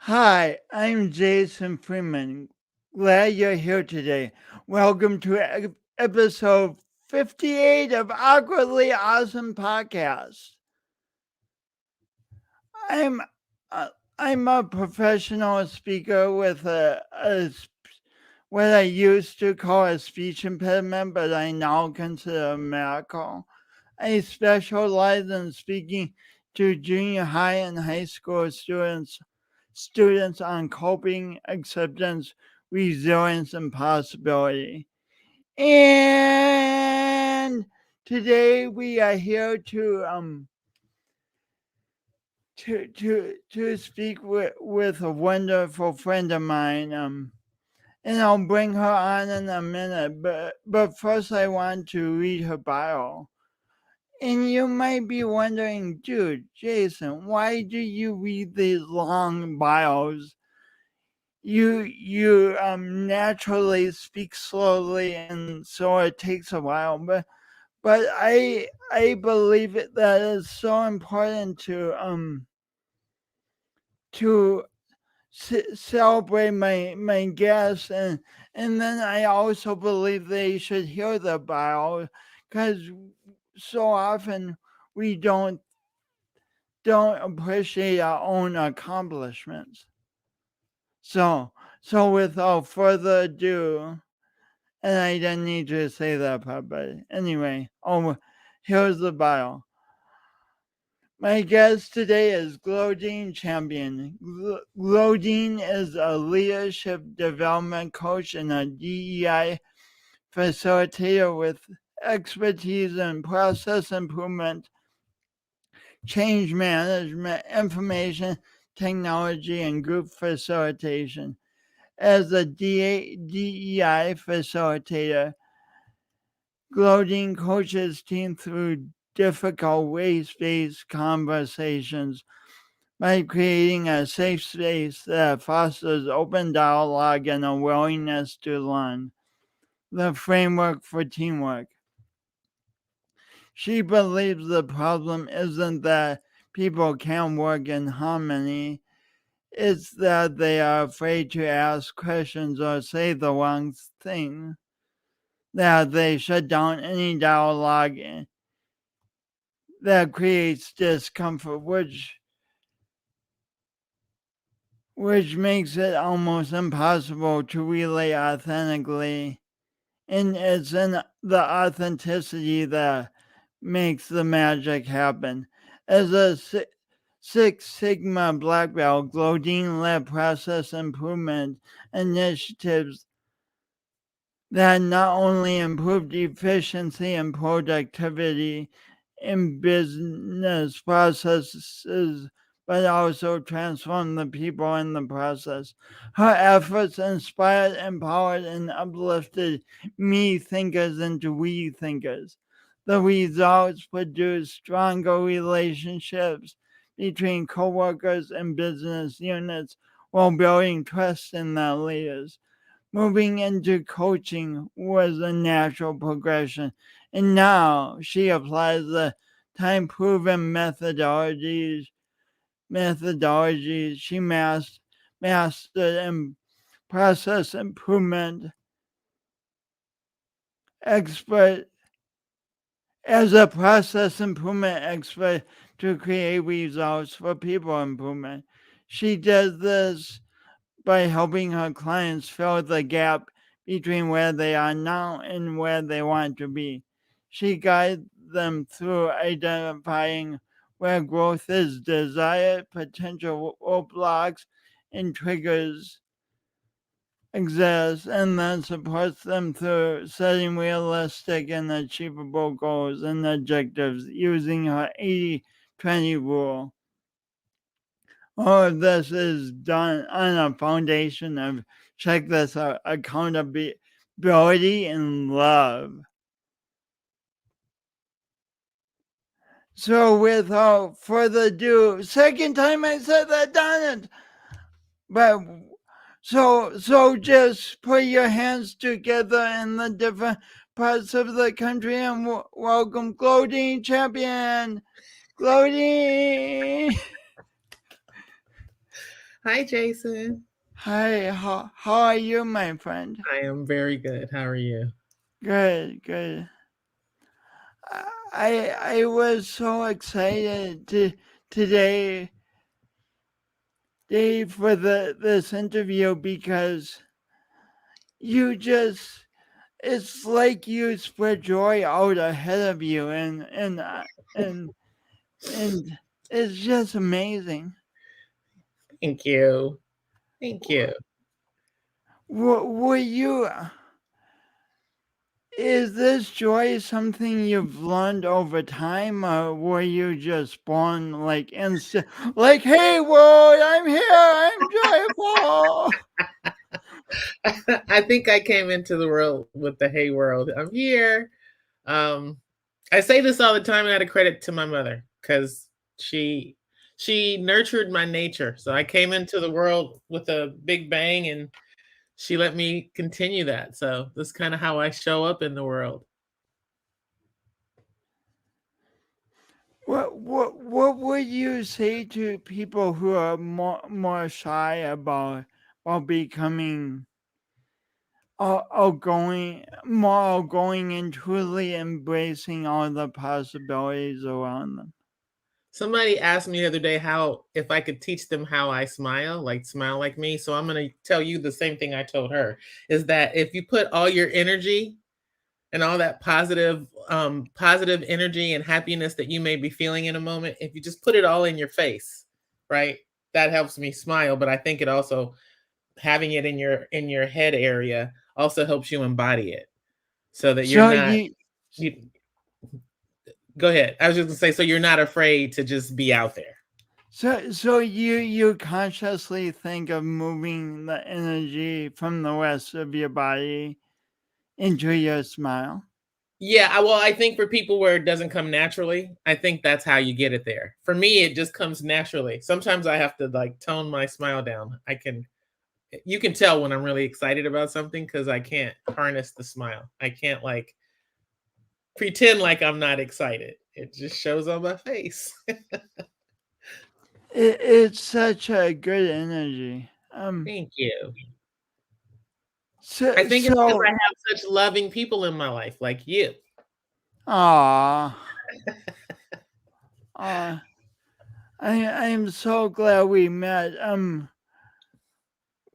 Hi, I'm Jason Freeman. Glad you're here today. Welcome to episode 58 of Awkwardly Awesome Podcast. I'm uh, I'm a professional speaker with what I used to call a speech impediment, but I now consider a miracle. I specialize in speaking to junior high and high school students on coping, acceptance, resilience, and possibility. And today we are here to speak with a wonderful friend of mine. And I'll bring her on in a minute, but first I want to read her bio. And you might be wondering, dude, Jason, why do you read these long bios? You naturally speak slowly, and so it takes a while. But I believe that it's so important to celebrate my guests, and then I also believe they should hear the bio, because so often we don't appreciate our own accomplishments. So so without further ado, and I didn't need to say that part, but anyway, here's the bio. My guest today is Glodean Champion. Glodean is a leadership development coach and a DEI facilitator with expertise in process improvement, change management, information technology, and group facilitation. As a DEI facilitator, Glodean coaches team through difficult race-based conversations by creating a safe space that fosters open dialogue and a willingness to learn. The framework for teamwork. She believes the problem isn't that people can't work in harmony, it's that they are afraid to ask questions or say the wrong thing, that they shut down any dialogue that creates discomfort, which makes it almost impossible to relate authentically. And it's in the authenticity that makes the magic happen. As a Six Sigma black belt, Glodean led process improvement initiatives that not only improved efficiency and productivity in business processes, but also transformed the people in the process. Her efforts inspired, empowered, and uplifted me thinkers into we thinkers. The results produced stronger relationships between coworkers and business units while building trust in their leaders. Moving into coaching was a natural progression, and now she applies the time proven methodologies she mastered in process improvement expert as a process improvement expert to create results for people improvement. She does this by helping her clients fill the gap between where they are now and where they want to be. She guides them through identifying where growth is desired, potential roadblocks, and triggers exist, and then supports them through setting realistic and achievable goals and objectives using her 80-20 rule. All of this is done on a foundation of, check this out, accountability and love. So without further ado, second time I said that, darn it. But so just put your hands together in the different parts of the country and welcome Glodean Champion. Glodean. Hi, Jason. Hi, how are you, my friend? I am very good. How are you? Good, good. I was so excited today for this interview because you just it's like you spread joy out ahead of you and and it's just amazing. Thank you. Thank you. Were you Is this joy something you've learned over time, or were you just born like instant? Like, hey, world, I'm here, I'm joyful. I think I came into the world with the hey world. I'm here. Um, I say this all the time, and I had to credit to my mother because she she nurtured my nature. So I came into the world with a big bang, and she let me continue that. So that's kind of how I show up in the world. What would you say to people who are more shy about becoming more outgoing, and truly embracing all the possibilities around them? Somebody asked me the other day how if I could teach them how I smile, like smile like me. So I'm going to tell you the same thing I told her is that if you put all your energy and all that positive energy and happiness that you may be feeling in a moment, if you just put it all in your face, right? That helps me smile, but I think it also having it in your head area also helps you embody it so that you're So not you you go ahead. I was just going to say so you're not afraid to just be out there. So you consciously think of moving the energy from the rest of your body into your smile? Yeah, well, I think for people where it doesn't come naturally, I think that's how you get it there. For me, it just comes naturally. Sometimes I have to like tone my smile down. You can tell when I'm really excited about something because I can't harness the smile. I can't like pretend like I'm not excited. It just shows on my face. It's such a good energy. Thank you. I So think it's because I so have such loving people in my life, like you. ah ah I am so glad we met.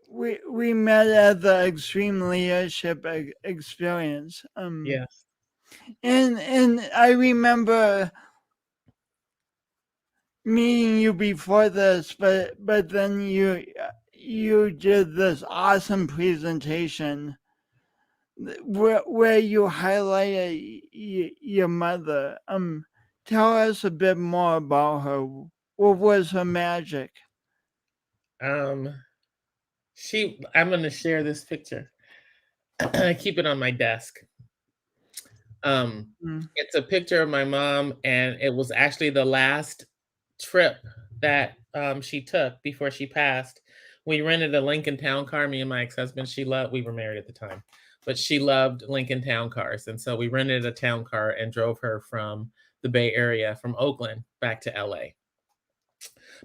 We met at the Extreme Leadership Experience. Yes. And I remember meeting you before this, but then you did this awesome presentation where you highlighted your mother. Tell us a bit more about her. What was her magic? Um, I'm gonna share this picture. I keep it on my desk. Um, Mm. it's a picture of my mom, and it was actually the last trip that she took before she passed. We rented a Lincoln Town car. Me and my ex-husband. We were married at the time, but she loved Lincoln Town cars, and so we rented a town car and drove her from the Bay Area, from Oakland, back to LA.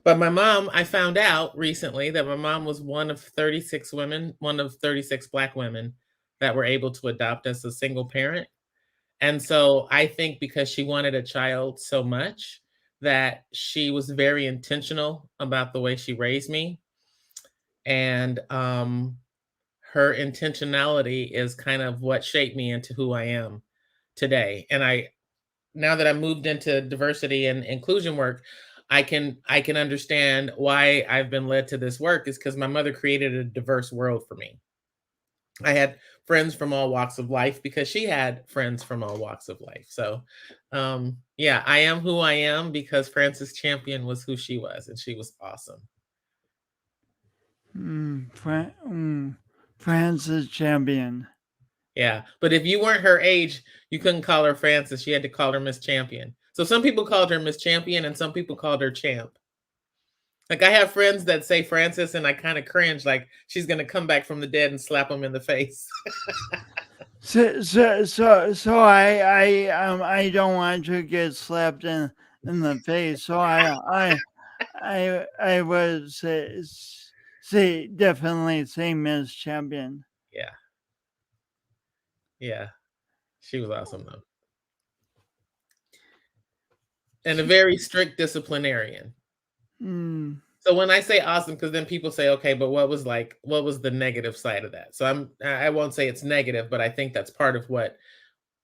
But my mom, I found out recently that my mom was one of 36 women, one of 36 Black women that were able to adopt as a single parent. And so I think because she wanted a child so much that she was very intentional about the way she raised me. And her intentionality is kind of what shaped me into who I am today. And now that I moved into diversity and inclusion work, I can understand why I've been led to this work is because my mother created a diverse world for me. I had friends from all walks of life because she had friends from all walks of life. So, yeah, I am who I am because Frances Champion was who she was, and she was awesome. Francis Champion. Yeah, but if you weren't her age, you couldn't call her Frances. You had to call her Miss Champion. So some people called her Miss Champion, and some people called her Champ. Like I have friends that say Frances, and I kind of cringe, like she's gonna come back from the dead and slap them in the face. So I don't want to get slapped in the face. So I would say. definitely say Miss Champion. Yeah. Yeah. She was awesome though. And a very strict disciplinarian. Mm, So when I say awesome, because then people say, okay, but what was the negative side of that? So I won't say it's negative, but I think that's part of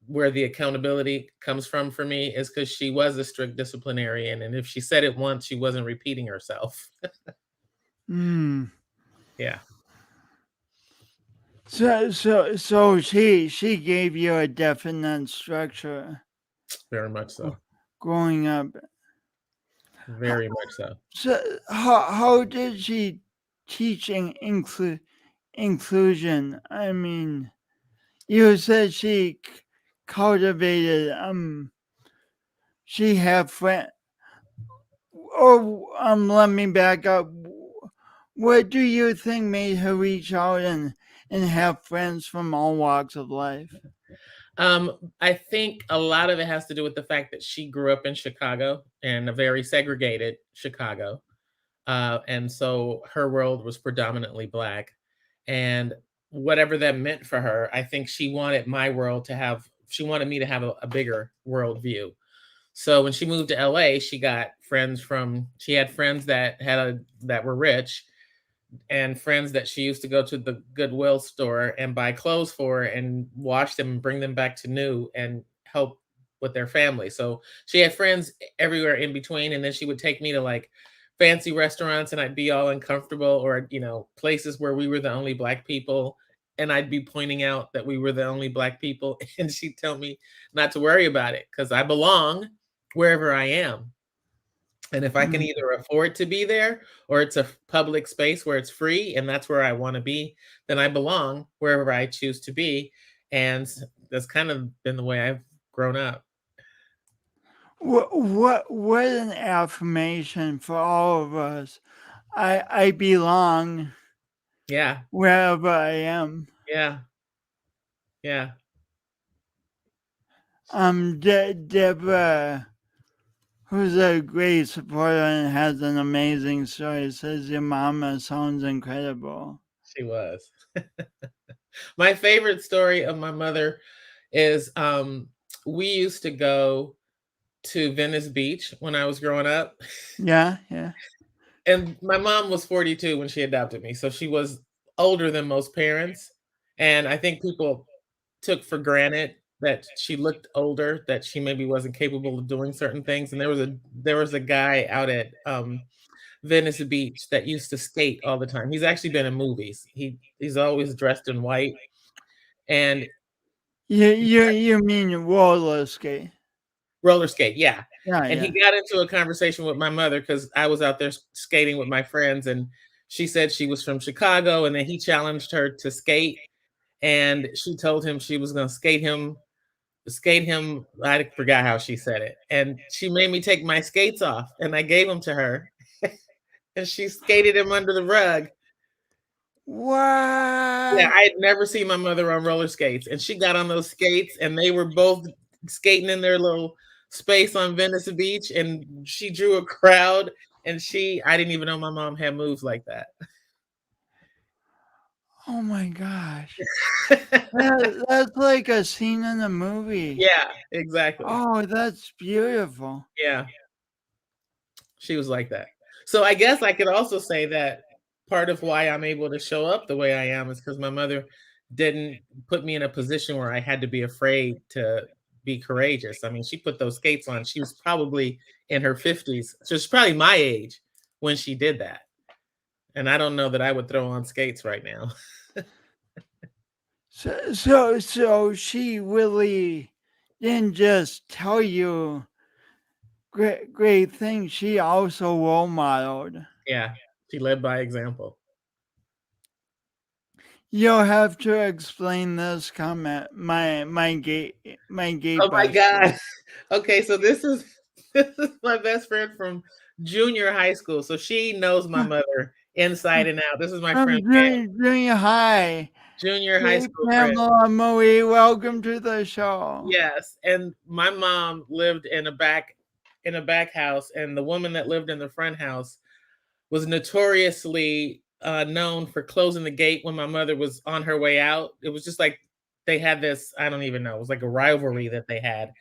where the accountability comes from for me is because she was a strict disciplinarian. And if she said it once, she wasn't repeating herself. mm. Yeah, So she gave you a definite structure very much so. growing up. Very much so. So how did she teach inclusion? I mean, you said she cultivated she had friend. Oh, let me back up. What do you think made her reach out and have friends from all walks of life? I think a lot of it has to do with the fact that she grew up in Chicago, and a very segregated Chicago. And so her world was predominantly Black. And whatever that meant for her, I think she wanted me to have a bigger worldview. So when she moved to LA, she had friends that were rich, and friends that she used to go to the Goodwill store and buy clothes for and wash them and bring them back to new and help with their family. So she had friends everywhere in between. And then she would take me to like fancy restaurants and I'd be all uncomfortable, or, places where we were the only Black people. And I'd be pointing out that we were the only Black people. And she'd tell me not to worry about it because I belong wherever I am. And if I can Mm. either afford to be there, or it's a public space where it's free and that's where I want to be, then I belong wherever I choose to be. And that's kind of been the way I've grown up. What an affirmation for all of us. I belong Yeah. wherever I am. Yeah. Yeah. Deborah, who's a great supporter and has an amazing story, says your mama sounds incredible. She was. My favorite story of my mother is we used to go to Venice Beach when I was growing up. Yeah, yeah. And my mom was 42 when she adopted me, so she was older than most parents. And I think people took for granted that she looked older, that she maybe wasn't capable of doing certain things. And there was a guy out at Venice Beach that used to skate all the time. He's actually been in movies. He's always dressed in white, and You mean roller skate? roller skate, yeah. Yeah, And he yeah. got into a conversation with my mother because I was out there skating with my friends, and she said she was from Chicago, and then he challenged her to skate, and she told him she was going to skate him. I forgot how she said it, and she made me take my skates off, and I gave them to her, and she skated him under the rug. Yeah, What? I had never seen my mother on roller skates, and she got on those skates, and they were both skating in their little space on Venice Beach, and she drew a crowd, and I didn't even know my mom had moves like that. Oh my gosh. That's like a scene in a movie. Yeah, exactly. Oh, that's beautiful. Yeah, she was like that. So I guess I could also say that part of why I'm able to show up the way I am is because my mother didn't put me in a position where I had to be afraid to be courageous. I mean, she put those skates on. She was probably in her 50s. So she's probably my age when she did that. And I don't know that I would throw on skates right now. So she really didn't just tell you great things. She also role modeled. Yeah, she led by example. You'll have to explain this comment. My gay Oh my best friend. God. Okay, so this is my best friend from junior high school. So she knows my mother inside and out. This is my From friend junior high. junior high Hey, school friend. Pamela Marie, welcome to the show. Yes, and my mom lived in a back house, and the woman that lived in the front house was notoriously known for closing the gate when my mother was on her way out. It was just like they had this, I don't even know, it was like a rivalry that they had.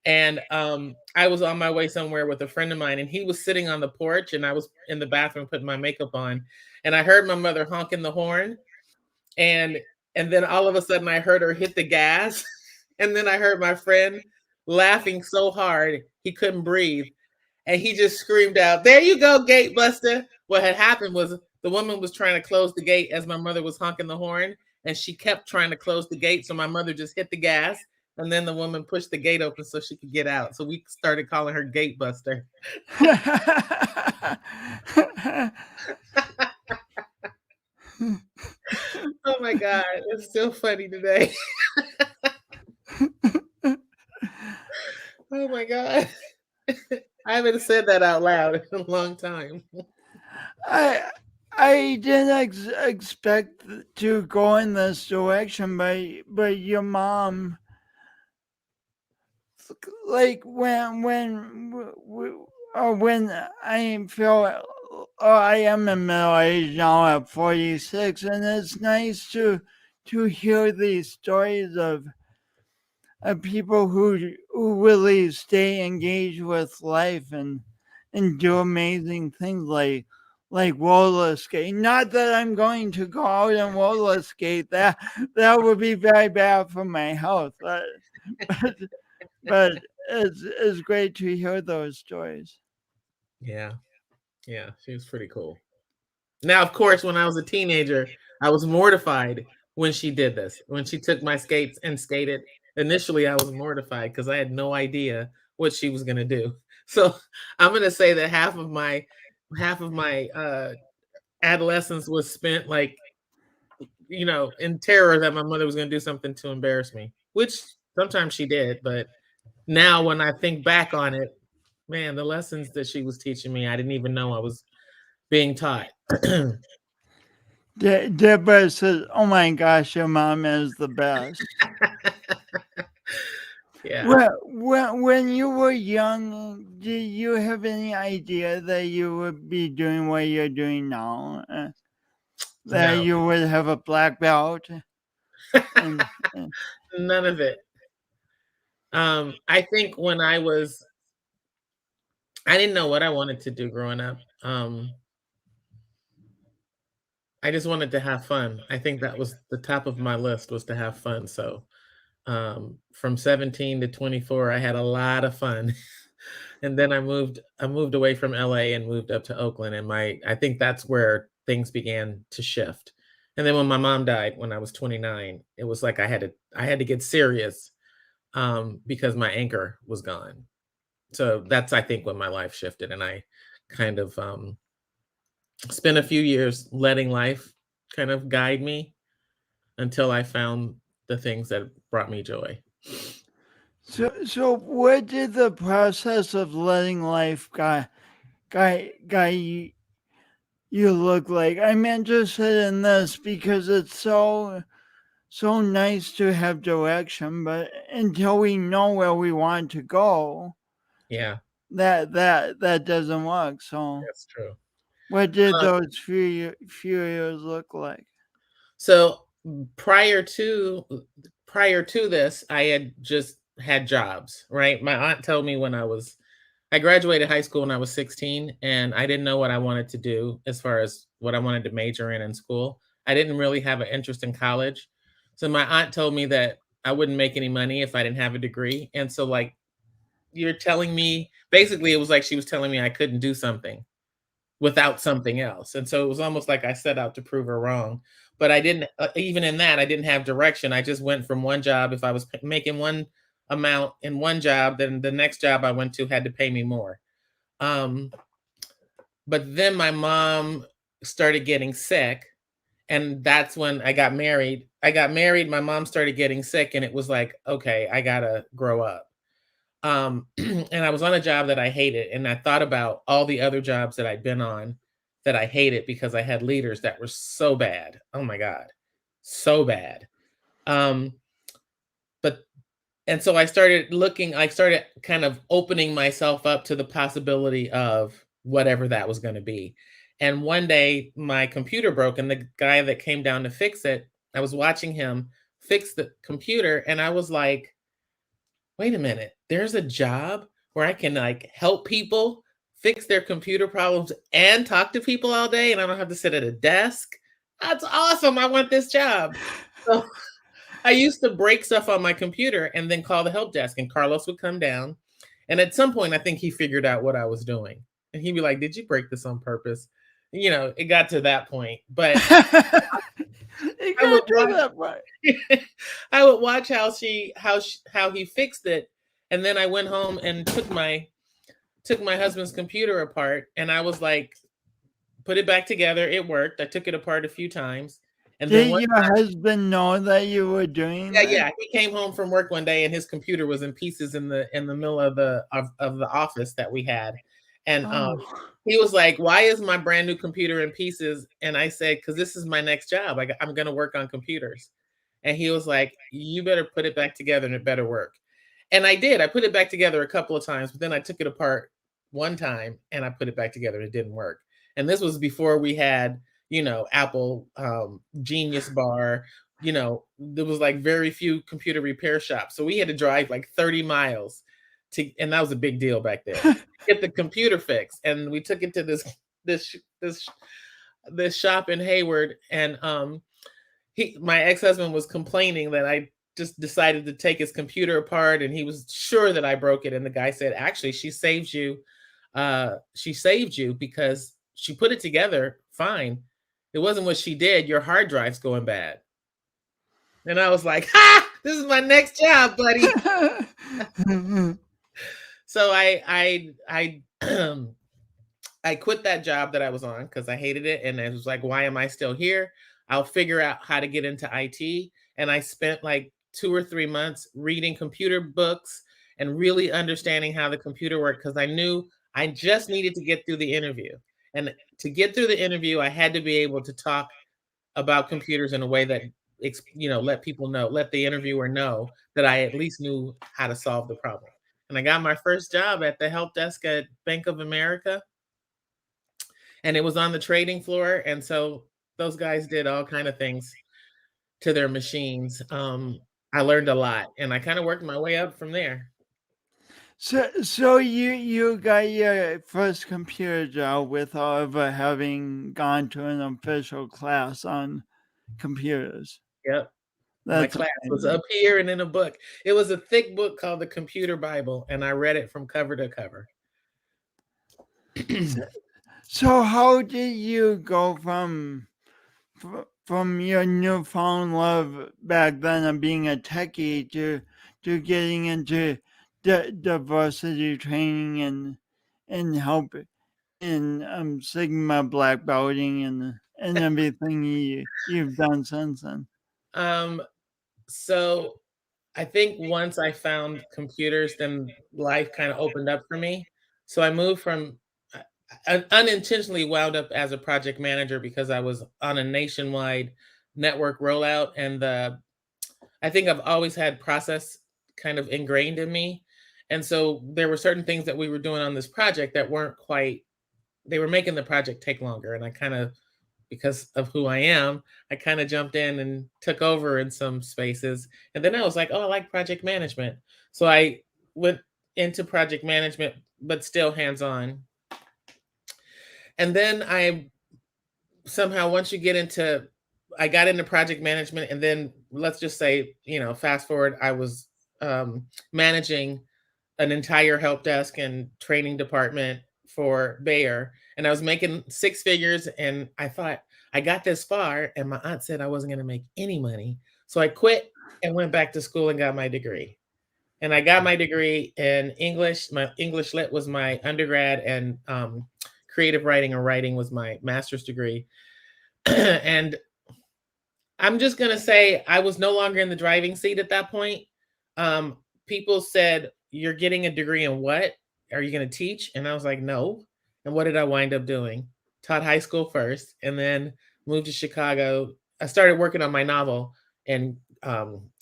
And I was on my way somewhere with a friend of mine, and he was sitting on the porch, and I was in the bathroom putting my makeup on, and I heard my mother honking the horn, and and then all of a sudden I heard her hit the gas, and then I heard my friend laughing so hard he couldn't breathe, and he just screamed out, "There you go, gate buster." What had happened was the woman was trying to close the gate as my mother was honking the horn, and she kept trying to close the gate. So my mother just hit the gas, and then the woman pushed the gate open so she could get out. So we started calling her Gate Buster. Oh my God, it's still funny today. Oh my God. I haven't said that out loud in a long time. I I didn't expect to go in this direction, but your mom, like when I feel, I am in middle age now at 46, and it's nice to hear these stories of people who really stay engaged with life and do amazing things like roller skate. Not that I'm going to go out and roller skate. That would be very bad for my health. But, but it's great to hear those stories. Yeah. Yeah. She was pretty cool. Now, of course, when I was a teenager, I was mortified when she did this. When she took my skates and skated, initially I was mortified because I had no idea what she was going to do. So I'm going to say that half of my adolescence was spent like, in terror that my mother was going to do something to embarrass me, which sometimes she did. But now when I think back on it, man, the lessons that she was teaching me, I didn't even know I was being taught. Deborah says, "Oh my gosh, your mom is the best." Yeah. When you were young, did you have any idea that you would be doing what you're doing now? That No, you would have a black belt? And none of it. I think when I didn't know what I wanted to do growing up. I just wanted to have fun. I think that was the top of my list, was to have fun. So from 17 to 24, I had a lot of fun. And then I moved away from LA and moved up to Oakland. And I think that's where things began to shift. And then when my mom died when I was 29, it was like I had to get serious because my anchor was gone. So that's, I think, when my life shifted, and I kind of spent a few years letting life kind of guide me until I found the things that brought me joy. so what did the process of letting life guide you look like? I'm interested in this because it's so nice to have direction, but until we know where we want to go, Yeah, that doesn't work. So that's true. what did Uh, those few years look like? so prior to this, I had just had jobs, right? My aunt told me I graduated high school when I was 16, and I didn't know what I wanted to do as far as what I wanted to major in school. I didn't really have an interest in college. So my aunt told me that I wouldn't make any money if I didn't have a degree. And so, like, you're telling me, basically, it was like she was telling me I couldn't do something without something else. And so it was almost like I set out to prove her wrong. But I didn't, even in that, I didn't have direction. I just went from one job. If I was making one amount in one job, then the next job I went to had to pay me more. Um, but then my mom started getting sick, and that's when I got married. My mom started getting sick, and it was like, okay, I gotta grow up. And I was on a job that I hated, and I thought about all the other jobs that I'd been on that I hated because I had leaders that were so bad. Oh my God, so bad. Um, but and so I started kind of opening myself up to the possibility of whatever that was going to be. And one day my computer broke, and the guy that came down to fix it, I was watching him fix the computer, and I was like, wait a minute, there's a job where I can like help people fix their computer problems and talk to people all day, and I don't have to sit at a desk. That's awesome. I want this job. So I used to break stuff on my computer and then call the help desk, and Carlos would come down. And at some point, I think he figured out what I was doing. And he'd be like, did you break this on purpose? You know, it got to that point. But You I would got to watch that part. I would watch how he fixed it. And then I went home and took my husband's computer apart, and I was like, put it back together. It worked. I took it apart a few times. And then Did your husband know that you were doing yeah, that? yeah. He came home from work one day and his computer was in pieces in the middle of the office that we had. And Oh. he was like, "Why is my brand new computer in pieces?" And I said, "Because this is my next job. I'm going to work on computers." And he was like, "You better put it back together and it better work." And I did. I put it back together a couple of times, but then I took it apart one time and I put it back together and it didn't work. And this was before we had, you know, Apple Genius Bar. You know, there was like very few computer repair shops. So we had to drive like 30 miles to, and that was a big deal back then, get the computer fixed. And we took it to this this this shop in Hayward, and my ex-husband was complaining that I just decided to take his computer apart, and he was sure that I broke it. And the guy said, actually, she saved you because she put it together fine. It wasn't what she did. Your hard drive's going bad. And I was like, ha, this is my next job, buddy. So I quit that job that I was on because I hated it. And I was like, why am I still here? I'll figure out how to get into IT. And I spent like 2 or 3 months reading computer books and really understanding how the computer worked because I knew I just needed to get through the interview. And to get through the interview, I had to be able to talk about computers in a way that, you know, let people know, let the interviewer know that I at least knew how to solve the problem. And I got my first job at the help desk at Bank of America, and it was on the trading floor. And so those guys did all kind of things to their machines. I learned a lot, and I kind of worked my way up from there. So you got your first computer job without ever having gone to an official class on computers. Yep. My That's class was amazing. up here and in a book. It was a thick book called the Computer Bible, and I read it from cover to cover. So, so how did you go from your newfound love back then of being a techie to getting into diversity training and help in Sigma black belting and everything you've done since then? um, so I think once I found computers, then life kind of opened up for me. So I moved from unintentionally wound up as a project manager because I was on a nationwide network rollout, and I think I've always had process kind of ingrained in me. And so there were certain things that we were doing on this project that weren't quite, they were making the project take longer. And I kind of, because of who I am, I kind of jumped in and took over in some spaces. And then I was like, oh, I like project management. So I went into project management, but still hands on. And then I somehow, once you get into, I got into project management, and then let's just say, you know, fast forward, I was managing an entire help desk and training department for Bayer, and I was making six figures. And I thought, I got this far, and my aunt said I wasn't going to make any money, so I quit and went back to school and got my degree. And I got my degree in English. My English lit was my undergrad, and creative writing or writing was my master's degree. And I'm just gonna say I was no longer in the driving seat at that point. People said, "You're getting a degree in what? Are you gonna teach?" And I was like, "No." And what did I wind up doing? Taught high school first, and then moved to Chicago. I started working on my novel in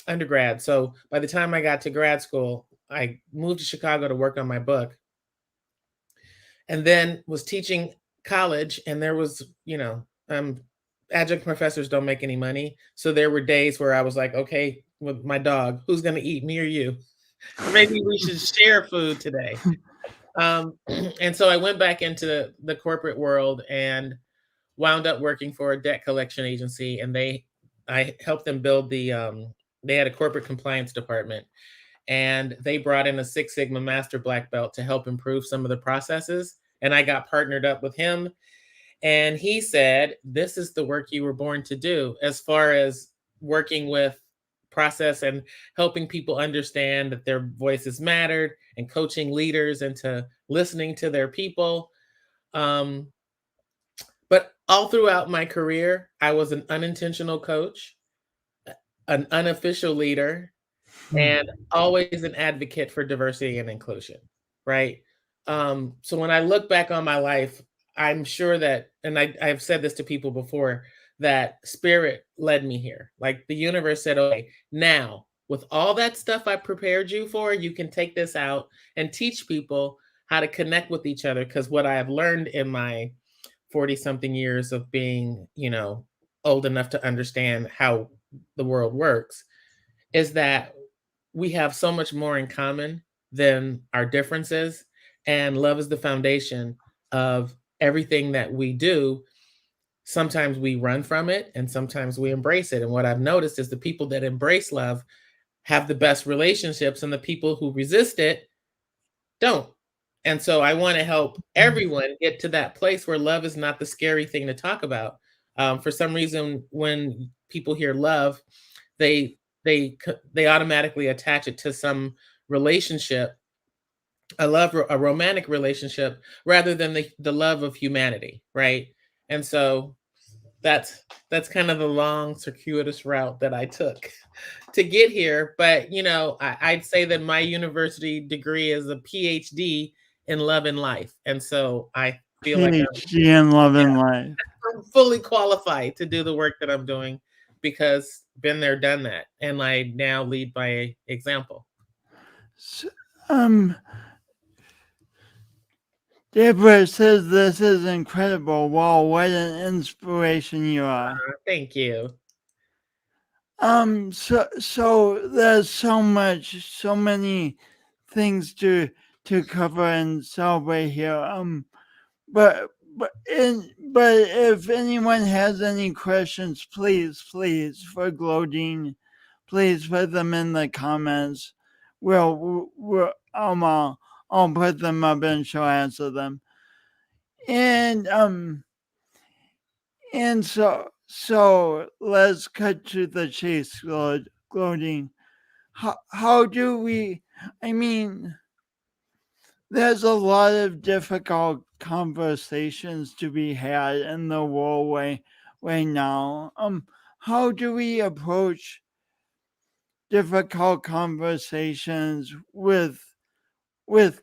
undergrad. So by the time I got to grad school, I moved to Chicago to work on my book, and then was teaching college, and there was, adjunct professors don't make any money. So there were days where I was like, okay, with my dog, who's going to eat, me or you? Maybe we should share food today. And so I went back into the corporate world and wound up working for a debt collection agency. And I helped them build they had a corporate compliance department, and they brought in a Six Sigma Master Black Belt to help improve some of the processes. And I got partnered up with him. And he said, this is the work you were born to do, as far as working with process and helping people understand that their voices mattered, and coaching leaders into listening to their people. But all throughout my career, I was an unintentional coach, an unofficial leader, and always an advocate for diversity and inclusion, right? So when I look back on my life, I'm sure that, and I've said this to people before, that spirit led me here. Like the universe said, okay, now with all that stuff I prepared you for, you can take this out and teach people how to connect with each other. Because what I have learned in my 40 something years of being, old enough to understand how the world works, is that we have so much more in common than our differences. And love is the foundation of everything that we do. Sometimes we run from it and sometimes we embrace it. And what I've noticed is the people that embrace love have the best relationships, and the people who resist it don't. And so I want to help everyone get to that place where love is not the scary thing to talk about. For some reason, when people hear love, they they automatically attach it to some relationship, a romantic relationship, rather than the love of humanity, right? And so that's kind of the long circuitous route that I took to get here. But I'd say that my university degree is a PhD in love and life, and so I feel like PhD in love and life. I'm fully qualified to do the work that I'm doing, because been there, done that, and I now lead by example. So, Deborah says this is incredible. Wow, what an inspiration you are. Thank you. So there's so many things to cover and celebrate here. But if anyone has any questions, please for Glodean, please put them in the comments. I'll put them up and she'll answer them. And so let's cut to the chase, Glodean. How do we? I mean, there's a lot of difficult conversations to be had in the world right now. How do we approach difficult conversations with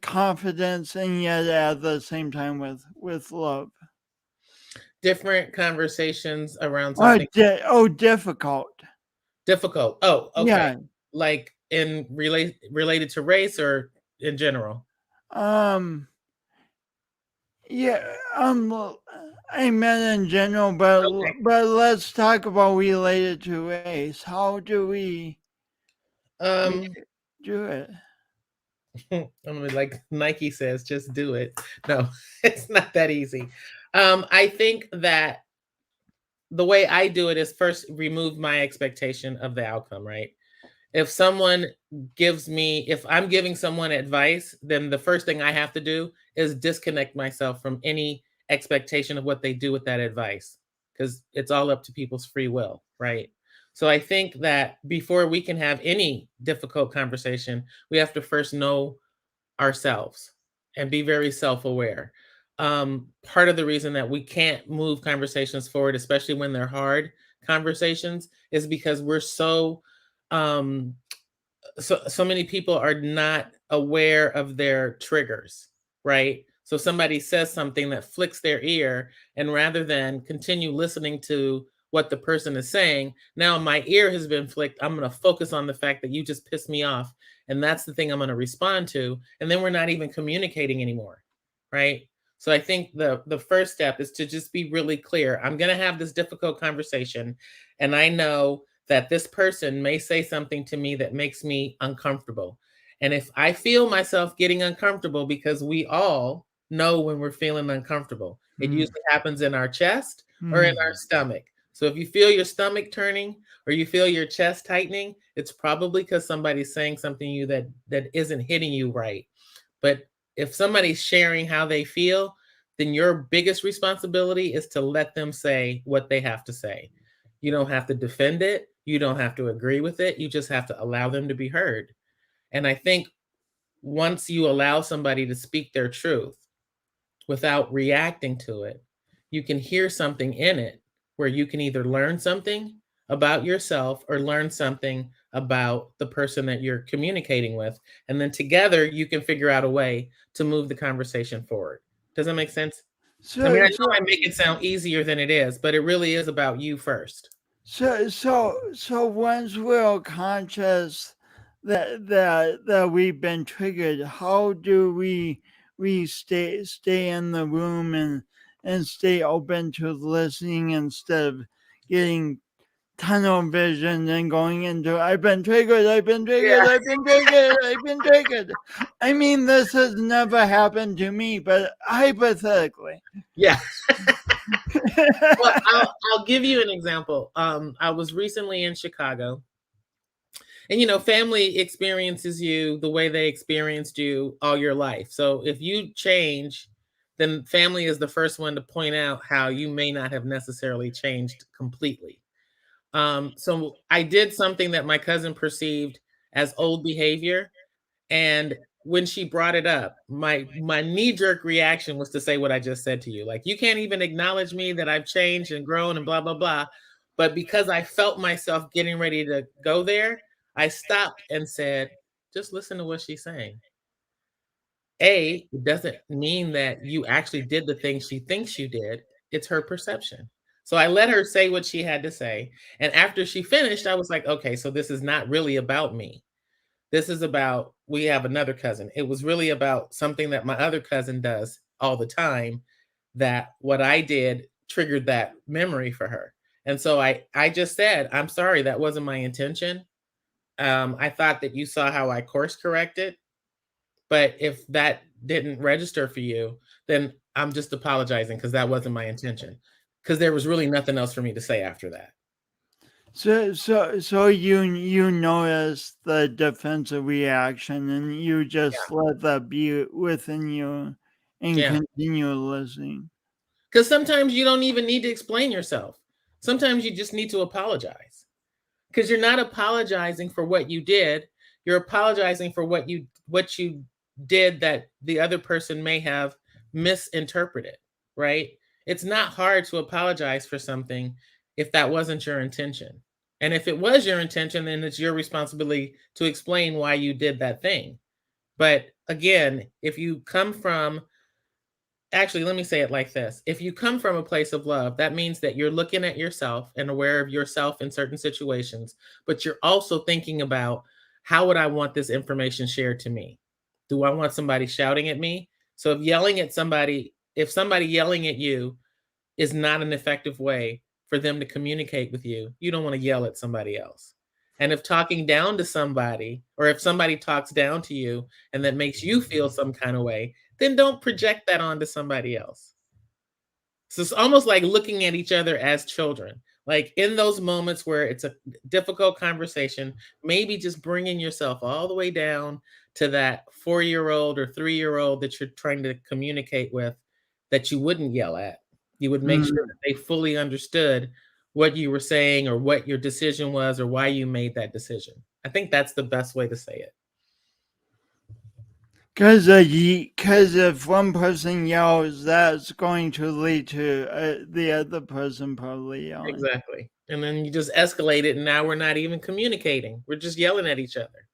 confidence and yet at the same time with love? Different conversations around something Difficult. difficult. Oh, okay. Yeah. Like related to race or in general? Yeah. I meant in general, but Okay. let's talk about related to race. How do we do it? I'm gonna, like Nike says, just do it. No, it's not that easy. I think that the way I do it is first remove my expectation of the outcome, right? If I'm giving someone advice, then the first thing I have to do is disconnect myself from any expectation of what they do with that advice, because it's all up to people's free will, right? So I think that before we can have any difficult conversation, we have to first know ourselves and be very self-aware. Part of the reason that we can't move conversations forward, especially when they're hard conversations, is because we're um, so many people are not aware of their triggers, right? So somebody says something that flicks their ear, and rather than continue listening to what the person is saying, now my ear has been flicked. I'm going to focus on the fact that you just pissed me off, and that's the thing I'm going to respond to, and then we're not even communicating anymore, right? So I think the first step is to just be really clear. I'm going to have this difficult conversation, and I know that this person may say something to me that makes me uncomfortable. And if I feel myself getting uncomfortable, because we all know when we're feeling uncomfortable, it Mm. usually happens in our chest or in our Mm. stomach. So if you feel your stomach turning or you feel your chest tightening, it's probably because somebody's saying something to you that isn't hitting you right. But if somebody's sharing how they feel, then your biggest responsibility is to let them say what they have to say. You don't have to defend it. You don't have to agree with it. You just have to allow them to be heard. And I think once you allow somebody to speak their truth without reacting to it, you can hear something in it where you can either learn something about yourself or learn something about the person that you're communicating with. And then together you can figure out a way to move the conversation forward. Does that make sense? I mean, So, I so, know I make it sound easier than it is, but it really is about you first. so once we're conscious that we've been triggered, how do we stay in the room and stay open to listening instead of getting tunnel vision and going into I've been triggered, I've been triggered, Yeah. I've been triggered, I've been triggered. I mean, this has never happened to me, but hypothetically. Yeah. Well, I'll give you an example. I was recently in Chicago, and family experiences you the way they experienced you all your life. So if you change, then family is the first one to point out how you may not have necessarily changed completely. So I did something that my cousin perceived as old behavior, and when she brought it up, my knee-jerk reaction was to say what I just said to you. Like, you can't even acknowledge me that I've changed and grown and blah, blah, blah. But because I felt myself getting ready to go there, I stopped and said, just listen to what she's saying. It doesn't mean that you actually did the thing she thinks you did. It's her perception. So I let her say what she had to say. And after she finished, I was like, okay, so this is not really about me. This is about, we have another cousin. It was really about something that my other cousin does all the time, that what I did triggered that memory for her. And so I just said, I'm sorry, that wasn't my intention. I thought that you saw how I course corrected, but if that didn't register for you, then I'm just apologizing because that wasn't my intention. Because there was really nothing else for me to say after that. So you notice the defensive reaction and you just Yeah. let that be within you and Yeah. continue listening. Because sometimes you don't even need to explain yourself. Sometimes you just need to apologize. Because you're not apologizing for what you did. You're apologizing for what you did that the other person may have misinterpreted, right? It's not hard to apologize for something if that wasn't your intention. And if it was your intention, then it's your responsibility to explain why you did that thing. But again, if you come from actually, let me say it like this. If you come from a place of love, that means that you're looking at yourself and aware of yourself in certain situations, but you're also thinking about, how would I want this information shared to me? Do I want somebody shouting at me? So if somebody yelling at you is not an effective way for them to communicate with you, you don't want to yell at somebody else. And if talking down to somebody, or if somebody talks down to you and that makes you feel some kind of way, then don't project that onto somebody else. So it's almost like looking at each other as children. Like, in those moments where it's a difficult conversation, maybe just bringing yourself all the way down to that 4-year-old or 3-year-old that you're trying to communicate with, that you wouldn't yell at. You would make sure Mm. that they fully understood what you were saying or what your decision was or why you made that decision. I think that's the best way to say it. Because if one person yells, that's going to lead to the other person probably yelling. Exactly. And then you just escalate it, and now we're not even communicating. We're just yelling at each other.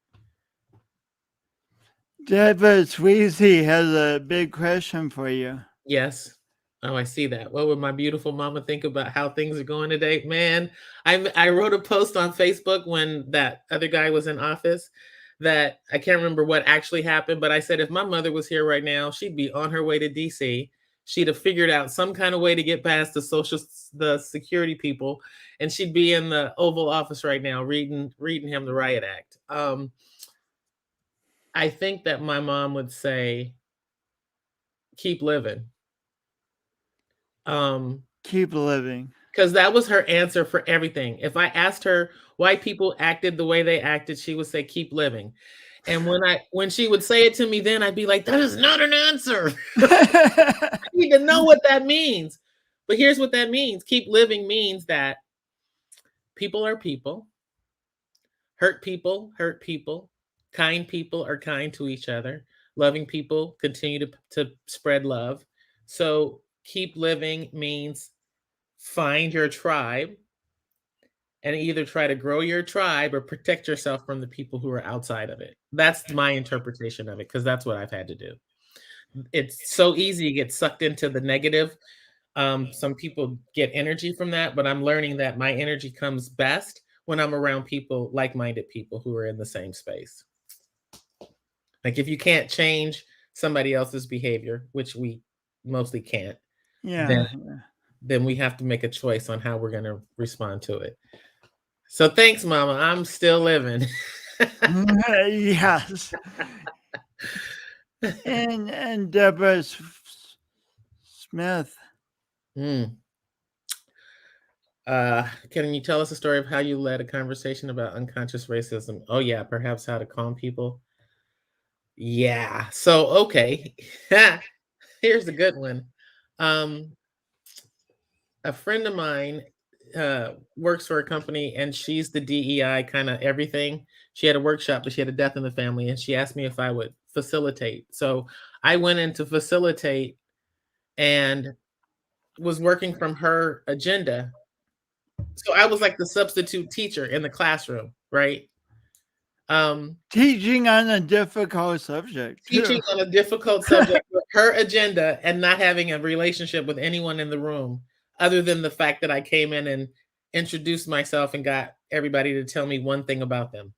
David Sweezy has a big question for you. Yes. Oh, I see that. What would my beautiful mama think about how things are going today? Man, I wrote a post on Facebook when that other guy was in office, that I can't remember what actually happened, but I said if my mother was here right now, she'd be on her way to DC. she'd have figured out some kind of way to get past the security people, and she'd be in the Oval Office right now reading him the riot act. I think that my mom would say, keep living. Keep living. Because that was her answer for everything. If I asked her why people acted the way they acted, she would say, keep living. And when she would say it to me, then I'd be like, that is not an answer. I need to know what that means. But here's what that means. Keep living means that people are people. Hurt people hurt people. Kind people are kind to each other. Loving people continue to spread love. So keep living means find your tribe and either try to grow your tribe or protect yourself from the people who are outside of it. That's my interpretation of it, because that's what I've had to do. It's so easy to get sucked into the negative. Some people get energy from that, but I'm learning that my energy comes best when I'm around people, like-minded people who are in the same space. Like if you can't change somebody else's behavior, which we mostly can't, then we have to make a choice on how we're going to respond to it. So thanks, Mama. I'm still living. Yes. And Deborah Smith. Can you tell us a story of how you led a conversation about unconscious racism? Oh yeah, perhaps how to calm people. Yeah. So okay. Here's a good one. A friend of mine works for a company, and she's the DEI kind of everything. She had a workshop, but she had a death in the family, and she asked me if I would facilitate. So I went in to facilitate and was working from her agenda. So I was like the substitute teacher in the classroom, right? Teaching on a difficult subject. Teaching on a difficult subject with her agenda and not having a relationship with anyone in the room other than the fact that I came in and introduced myself and got everybody to tell me one thing about them.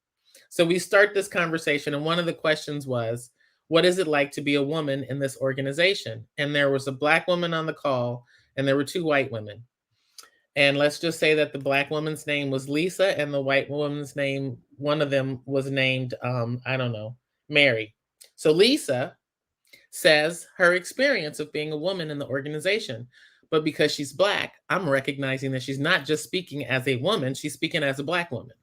So we start this conversation, and one of the questions was, what is it like to be a woman in this organization? And there was a Black woman on the call, and there were 2 white women. And let's just say that the Black woman's name was Lisa, and the white woman's name, one of them was named, I don't know, Mary. So Lisa says her experience of being a woman in the organization. But because she's Black, I'm recognizing that she's not just speaking as a woman, she's speaking as a Black woman.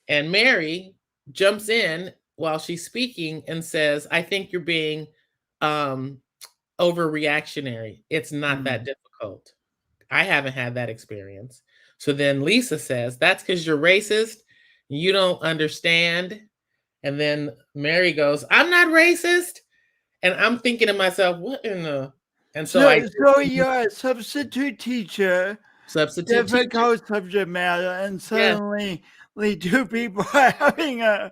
And Mary jumps in while she's speaking and says, I think you're being overreactionary. It's not that difficult. I haven't had that experience. So then Lisa says, that's because you're racist. You don't understand. And then Mary goes, I'm not racist. And I'm thinking to myself, what in the... And so you're a substitute teacher, difficult subject matter, and suddenly 2 people are having a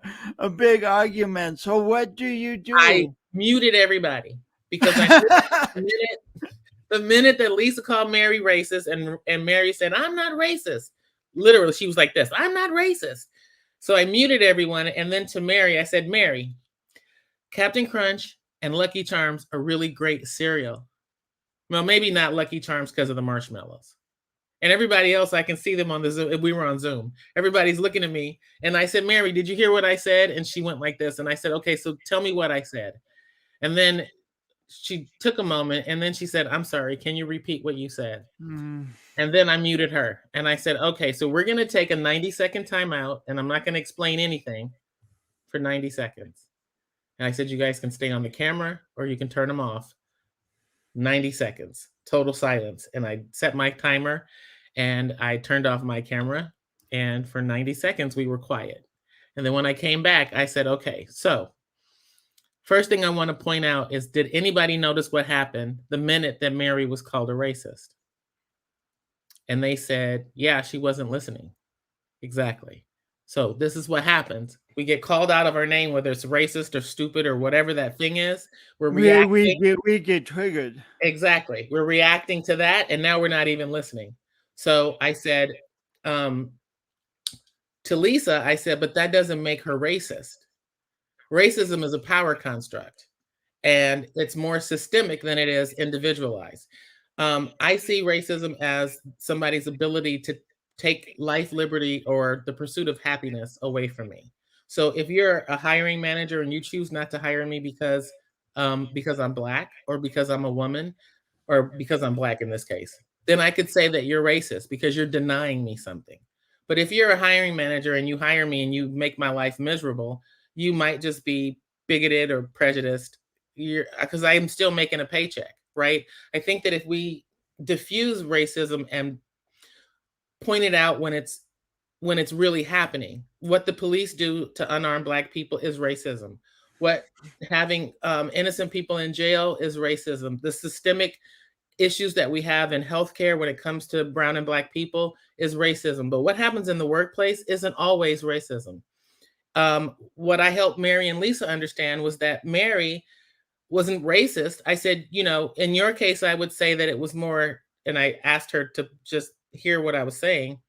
big argument. So what do you do? I muted everybody because I the minute that Lisa called Mary racist and Mary said, I'm not racist. Literally, she was like this, I'm not racist. So I muted everyone. And then to Mary, I said, Mary, Captain Crunch and Lucky Charms are really great cereal. Well, maybe not Lucky Charms because of the marshmallows. And everybody else, I can see them on the Zoom. We were on Zoom. Everybody's looking at me. And I said, Mary, did you hear what I said? And she went like this. And I said, okay, so tell me what I said. And then she took a moment and then she said, I'm sorry, can you repeat what you said? And then I muted her and I said, okay, so we're going to take a 90-second timeout and I'm not going to explain anything for 90 seconds. And I said, you guys can stay on the camera or you can turn them off. 90 seconds, total silence. And I set my timer and I turned off my camera. And for 90 seconds, we were quiet. And then when I came back, I said, okay, so first thing I want to point out is, did anybody notice what happened the minute that Mary was called a racist? And they said, yeah, she wasn't listening. Exactly. So this is what happens. We get called out of our name, whether it's racist or stupid or whatever that thing is. We're reacting. We get triggered. Exactly. We're reacting to that, and now we're not even listening. So I said to Lisa, I said, but that doesn't make her racist. Racism is a power construct. and it's more systemic than it is individualized. I see racism as somebody's ability to take life, liberty, or the pursuit of happiness away from me. So if you're a hiring manager and you choose not to hire me because I'm black or because I'm a woman or because I'm black in this case, then I could say that you're racist because you're denying me something. But if you're a hiring manager and you hire me and you make my life miserable, you might just be bigoted or prejudiced. You're because I'm still making a paycheck, right? I think that if we diffuse racism and point it out when it's really happening, what the police do to unarmed black people is racism. What having innocent people in jail is racism. The systemic issues that we have in healthcare when it comes to brown and black people is racism. But what happens in the workplace isn't always racism. What I helped Mary and Lisa understand was that Mary wasn't racist. I said, you know, in your case, I would say that it was more, and I asked her to just hear what I was saying.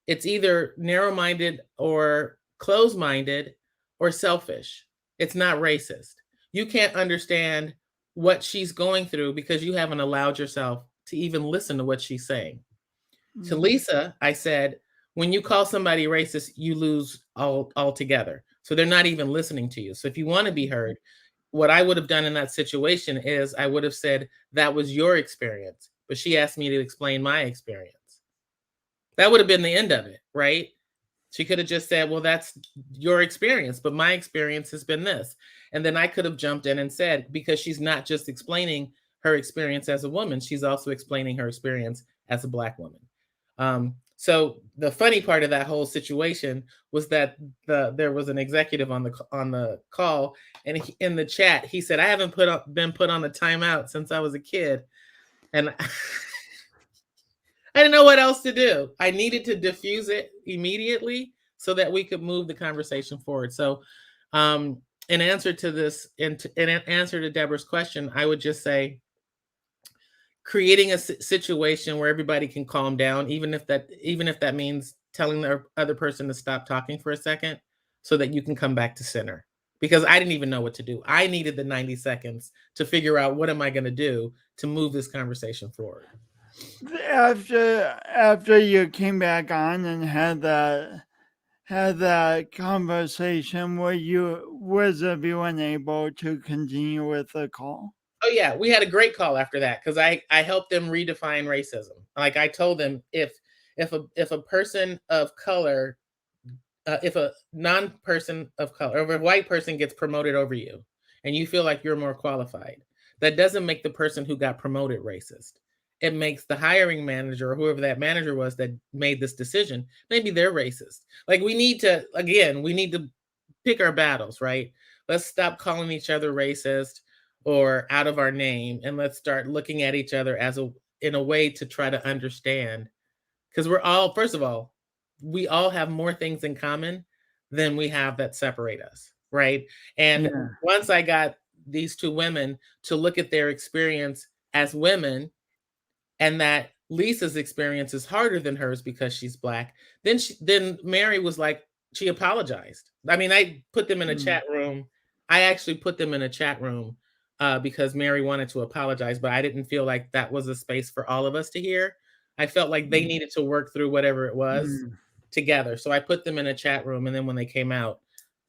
It's either narrow minded or closed minded or selfish. It's not racist. You can't understand what she's going through because you haven't allowed yourself to even listen to what she's saying. To Lisa, I said, when you call somebody racist, you lose altogether. So they're not even listening to you. So if you want to be heard, what I would have done in that situation is I would have said, that was your experience. But she asked me to explain my experience. That would have been the end of it, right? She could have just said, well, that's your experience, but my experience has been this. And then I could have jumped in and said, because she's not just explaining her experience as a woman, she's also explaining her experience as a black woman. So the funny part of that whole situation was that there was an executive on the call, and in the chat he said, "I haven't been put on the timeout since I was a kid," and I didn't know what else to do. I needed to diffuse it immediately so that we could move the conversation forward. So, in answer to this, in answer to Deborah's question, I would just say creating a situation where everybody can calm down, even if that means telling the other person to stop talking for a second, so that you can come back to center. Because I didn't even know what to do. I needed the 90 seconds to figure out what am I going to do to move this conversation forward. After you came back on and had that conversation, was everyone able to continue with the call? Oh yeah, we had a great call after that because I helped them redefine racism. Like I told them if a person of color, if a non-person of color, or if a white person gets promoted over you, and you feel like you're more qualified, that doesn't make the person who got promoted racist. It makes the hiring manager or whoever that manager was that made this decision, maybe they're racist. Like we need to pick our battles, right? Let's stop calling each other racist or out of our name, and let's start looking at each other in a way to try to understand. Because we're all, first of all, we all have more things in common than we have that separate us, right? And once I got these two women to look at their experience as women, and that Lisa's experience is harder than hers because she's black, then Mary was like, she apologized. I mean, I put them in a chat room. I actually put them in a chat room because Mary wanted to apologize, but I didn't feel like that was a space for all of us to hear. I felt like they needed to work through whatever it was together. So I put them in a chat room, and then when they came out,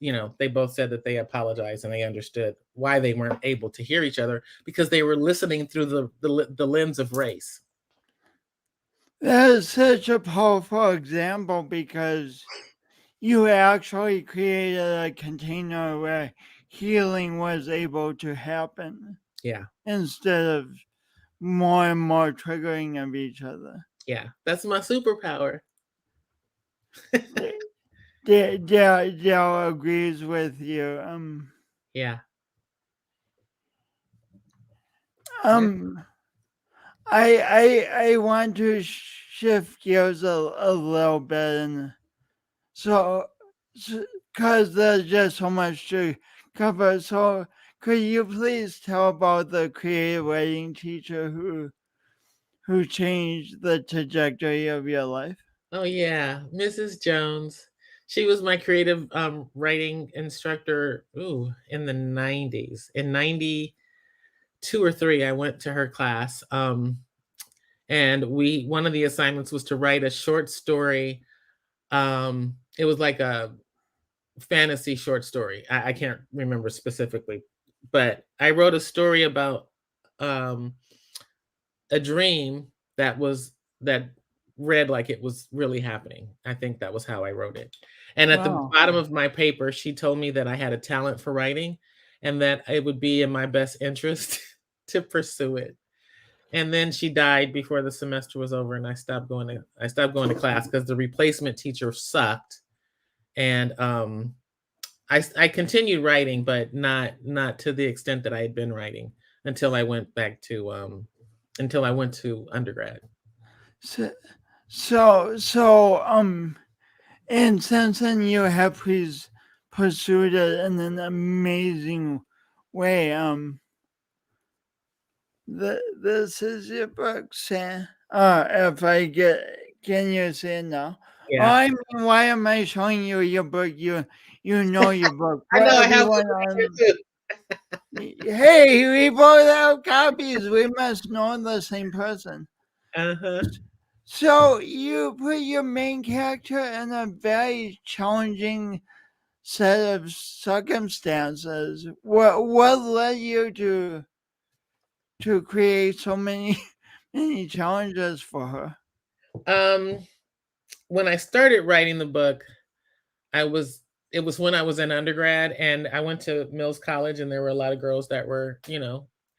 you know, they both said that they apologized and they understood why they weren't able to hear each other because they were listening through the lens of race. That is such a powerful example because you actually created a container where healing was able to happen. Yeah. Instead of more and more triggering of each other. Yeah, that's my superpower. Dale agrees with you. Yeah. I want to shift gears a little bit, and so because there's just so much to cover. So could you please tell about the creative writing teacher who changed the trajectory of your life? Oh yeah, Mrs. Jones. She was my creative writing instructor, in the 90s. In 92 or 3, I went to her class. And one of the assignments was to write a short story. It was like a fantasy short story. I can't remember specifically, but I wrote a story about um, a dream that read like it was really happening. I think that was how I wrote it. And at the Wow. bottom of my paper, she told me that I had a talent for writing and that it would be in my best interest to pursue it. And then she died before the semester was over, and I stopped going to class because the replacement teacher sucked. And I continued writing, but not to the extent that I had been writing until I went to undergrad. So, so, and since then you have pursued it in an amazing way. This is your book, Sam. If I can you say it now? Oh, Yeah. I mean, why am I showing you your book? You know your book. I For know I have one everyone right on, here too. hey, we both have copies. We must know the same person. Uh-huh. So you put your main character in a very challenging set of circumstances. What led you to create so many many challenges for her? Um, when I started writing the book, I was it was when I was in undergrad, and I went to Mills College, and there were a lot of girls that were,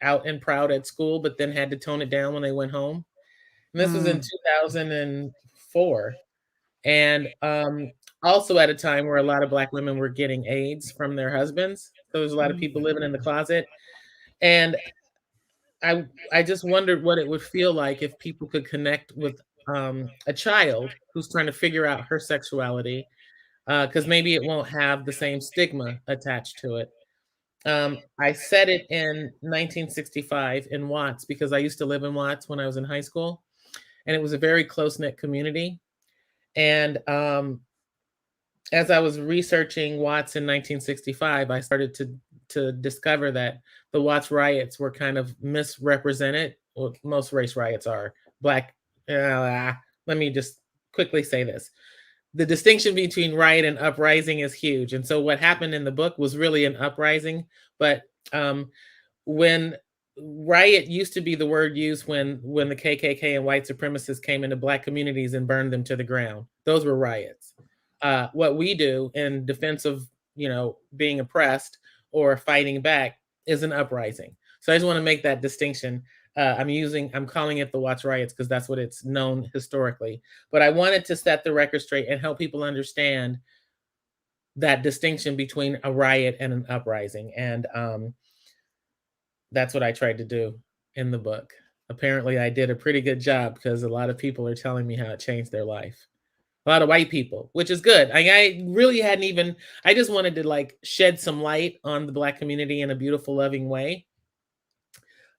out and proud at school, but then had to tone it down when they went home. And this was in Mm, 2004. And also at a time where a lot of Black women were getting AIDS from their husbands. So there's a lot of people living in the closet. And I just wondered what it would feel like if people could connect with a child who's trying to figure out her sexuality, because maybe it won't have the same stigma attached to it. I set it in 1965 in Watts because I used to live in Watts when I was in high school, and it was a very close knit community. And as I was researching Watts in 1965, I started to discover that the Watts riots were kind of misrepresented. Well, most race riots are Black. Let me just quickly say this: the distinction between riot and uprising is huge. And so, what happened in the book was really an uprising. But when riot used to be the word used when the KKK and white supremacists came into Black communities and burned them to the ground, those were riots. What we do in defense of being oppressed or fighting back is an uprising. So I just want to make that distinction. I'm calling it the Watts riots because that's what it's known historically. But I wanted to set the record straight and help people understand that distinction between a riot and an uprising. And that's what I tried to do in the book. Apparently, I did a pretty good job because a lot of people are telling me how it changed their life. A lot of white people, which is good. I really hadn't even, I just wanted to like shed some light on the Black community in a beautiful, loving way.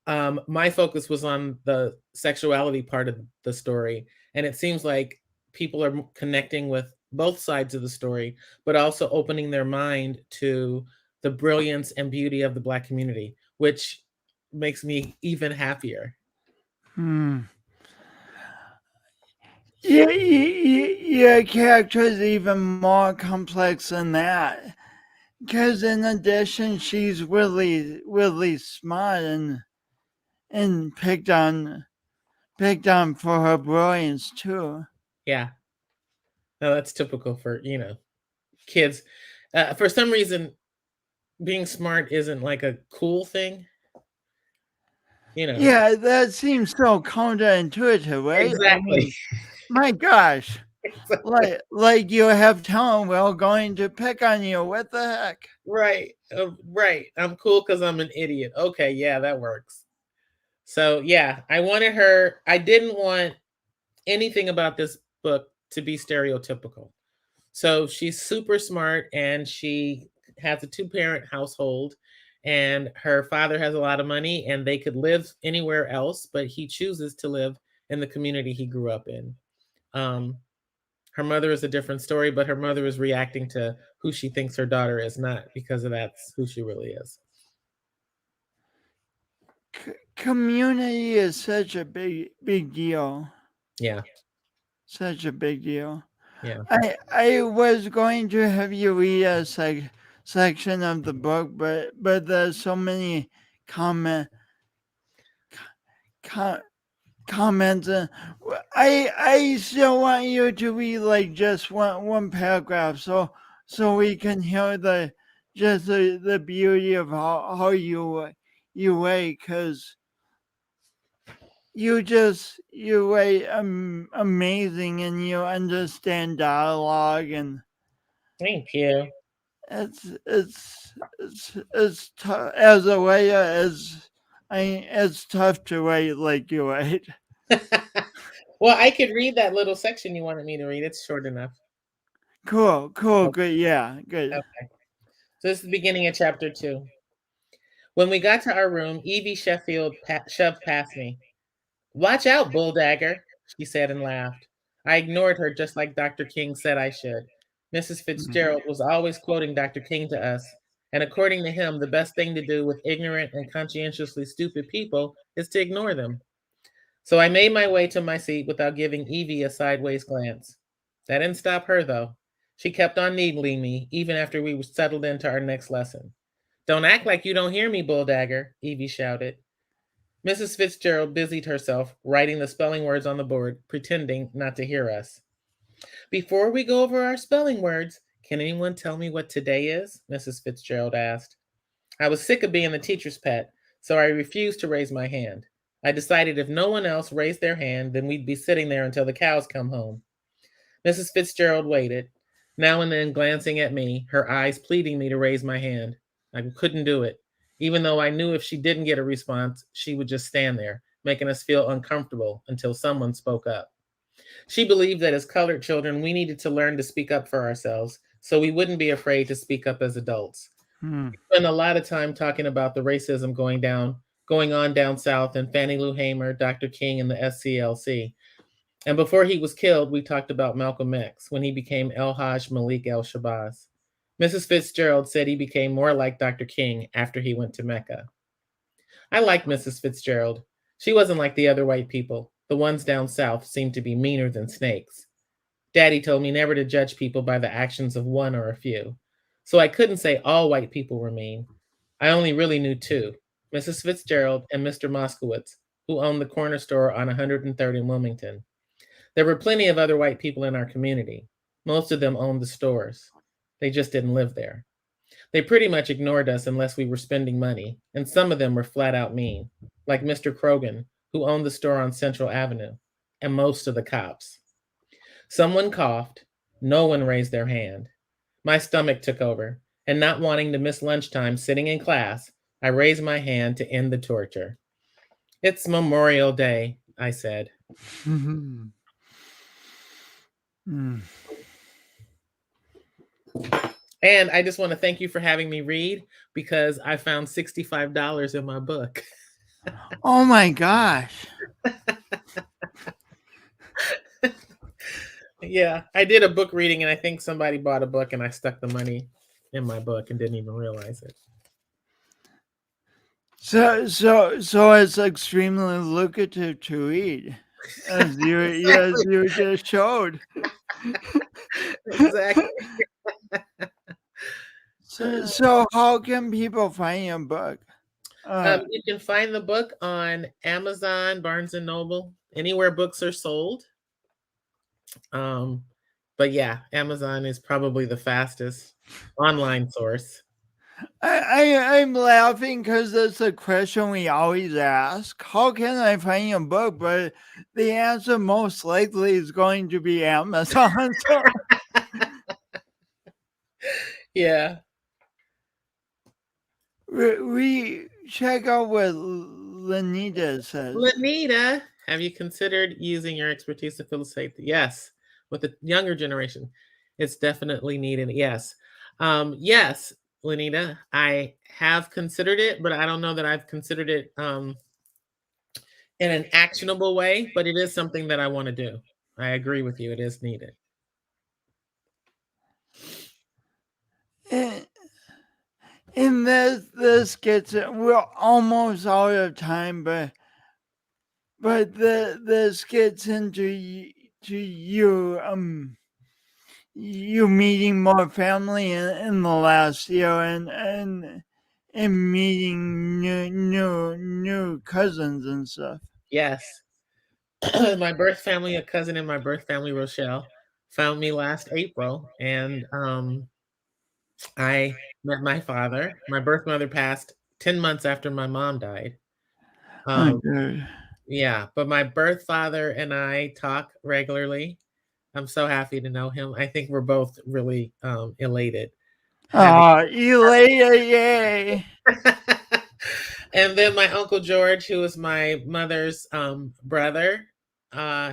My focus was on the sexuality part of the story. And it seems like people are connecting with both sides of the story, but also opening their mind to the brilliance and beauty of the Black community, which makes me even happier. hmm. Your character is even more complex than that. Because in addition, she's really smart and picked on for her brilliance too. Yeah. No, that's typical for, kids. For some reason, being smart isn't like a cool thing, you know. Yeah, that seems so counterintuitive, right? I Exactly. mean, my gosh, like you have talent, we're going to pick on you. What the heck? Right. Right. I'm cool because I'm an idiot. Okay, yeah, that works. So yeah, I didn't want anything about this book to be stereotypical. So she's super smart and she has a two-parent household, and her father has a lot of money and they could live anywhere else, but he chooses to live in the community he grew up in. Um, Her mother is a different story, but her mother is reacting to who she thinks her daughter is, not because of that's who she really is. Community is such a big deal. Yeah. Such a big deal. Yeah. I was going to have you read a section of the book, but there's so many comment comments. I still want you to read like just one paragraph, so we can hear the beauty of how you write, because you write amazing, and you understand dialogue, and Thank you. it's tough as a writer. It's tough to write like you write. Well, I could read that little section you wanted me to read. It's short enough. Cool, Oh, good, yeah, good. okay. So this is the beginning of chapter 2. When we got to our room, Evie Sheffield shoved past me. "Watch out, Bulldagger," she said and laughed. I ignored her just like Dr. King said I should. Mrs. Fitzgerald was always quoting Dr. King to us, and according to him, the best thing to do with ignorant and conscientiously stupid people is to ignore them. So I made my way to my seat without giving Evie a sideways glance. That didn't stop her, though. She kept on needling me, even after we were settled into our next lesson. "Don't act like you don't hear me, Bulldagger," Evie shouted. Mrs. Fitzgerald busied herself writing the spelling words on the board, pretending not to hear us. "Before we go over our spelling words, can anyone tell me what today is?" Mrs. Fitzgerald asked. I was sick of being the teacher's pet, so I refused to raise my hand. I decided if no one else raised their hand, then we'd be sitting there until the cows come home. Mrs. Fitzgerald waited, now and then glancing at me, her eyes pleading me to raise my hand. I couldn't do it, even though I knew if she didn't get a response, she would just stand there, making us feel uncomfortable until someone spoke up. She believed that as colored children, we needed to learn to speak up for ourselves so we wouldn't be afraid to speak up as adults. Hmm. We spent a lot of time talking about the racism going on down south, and Fannie Lou Hamer, Dr. King, and the SCLC. And before he was killed, we talked about Malcolm X when he became El Haj Malik El Shabazz. Mrs. Fitzgerald said he became more like Dr. King after he went to Mecca. I liked Mrs. Fitzgerald. She wasn't like the other white people. The ones down south seemed to be meaner than snakes. Daddy told me never to judge people by the actions of one or a few. So I couldn't say all white people were mean. I only really knew two, Mrs. Fitzgerald and Mr. Moskowitz, who owned the corner store on 103rd in Wilmington. There were plenty of other white people in our community. Most of them owned the stores. They just didn't live there. They pretty much ignored us unless we were spending money, and some of them were flat out mean, like Mr. Krogan, who owned the store on Central Avenue, and most of the cops. Someone coughed. No one raised their hand. My stomach took over, and not wanting to miss lunchtime sitting in class, I raised my hand to end the torture. "It's Memorial Day," I said. Hmm. And I just want to thank you for having me read, because I found $65 in my book. Oh my gosh. Yeah, I did a book reading, and I think somebody bought a book, and I stuck the money in my book and didn't even realize it. So it's extremely lucrative to read, as you just showed. Exactly. So how can people find your book? You can find the book on Amazon, Barnes and Noble, anywhere books are sold. But yeah, Amazon is probably the fastest online source. I'm laughing because it's a question we always ask. How can I find your book? But the answer most likely is going to be Amazon. So. Yeah. We check out what Lanita says. Lanita, have you considered using your expertise to facilitate? Yes, with the younger generation, it's definitely needed. Yes, yes, Lanita, I have considered it, but I don't know that I've considered it in an actionable way. But it is something that I want to do. I agree with you; it is needed. And this gets it. We're almost out of time, but this gets into to you you meeting more family in the last year and meeting new cousins and stuff. Yes. My birth family, a cousin in my birth family, Rochelle, found me last April, and I met my father. My birth mother passed 10 months after my mom died. Oh, Um, good. yeah, but my birth father and I talk regularly. I'm so happy to know him. I think we're both really elated having. Oh, Elated, yay! And then my uncle George, who is my mother's brother,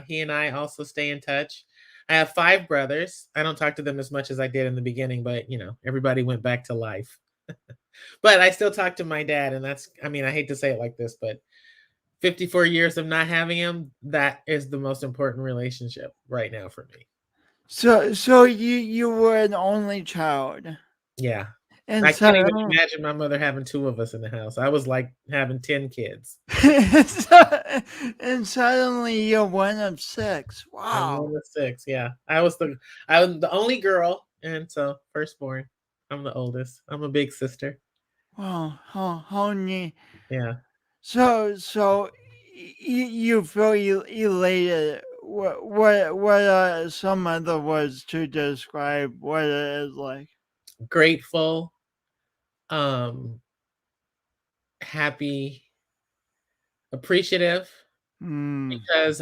he and I also stay in touch. I have 5 brothers. I don't talk to them as much as I did in the beginning, but everybody went back to life. But I still talk to my dad, and I mean, I hate to say it like this, but 54 years of not having him, that is the most important relationship right now for me. So you were an only child, Yeah. and I can't even so imagine my mother having 2 of us in the house. I was like having 10 kids. and suddenly you're one of 6. I'm Wow. one of 6, yeah. I was the only girl, and so firstborn. I'm the oldest. I'm a big sister. Wow. How neat. Yeah. So you feel elated. What are some other words to describe what it is like? Grateful, um, happy, appreciative Hmm. because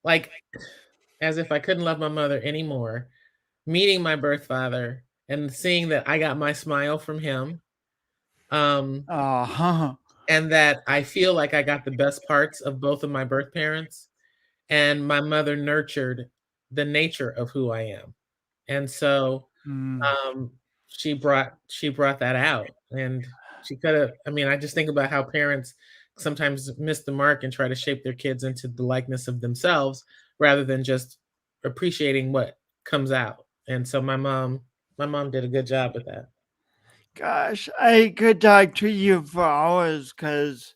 like as if I couldn't love my mother anymore, meeting my birth father and seeing that I got my smile from him, um, Uh-huh. and that I feel like I got the best parts of both of my birth parents, and my mother nurtured the nature of who I am. And so, Hmm. um, she brought that out, and she coulda I mean, I just think about how parents sometimes miss the mark and try to shape their kids into the likeness of themselves rather than just appreciating what comes out. And so my mom did a good job with that. Gosh, I could talk to you for hours because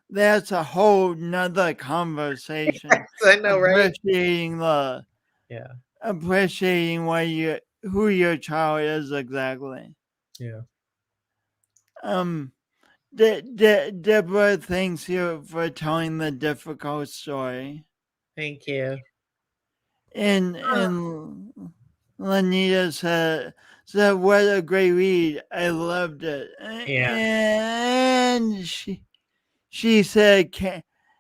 that's a whole nother conversation. I know, right? Appreciating the Yeah, appreciating what you who your child is exactly. yeah. Um, Deborah thanks you for telling the difficult story, Thank you. Oh, and Lanita said what a great read. I loved it, yeah. and she said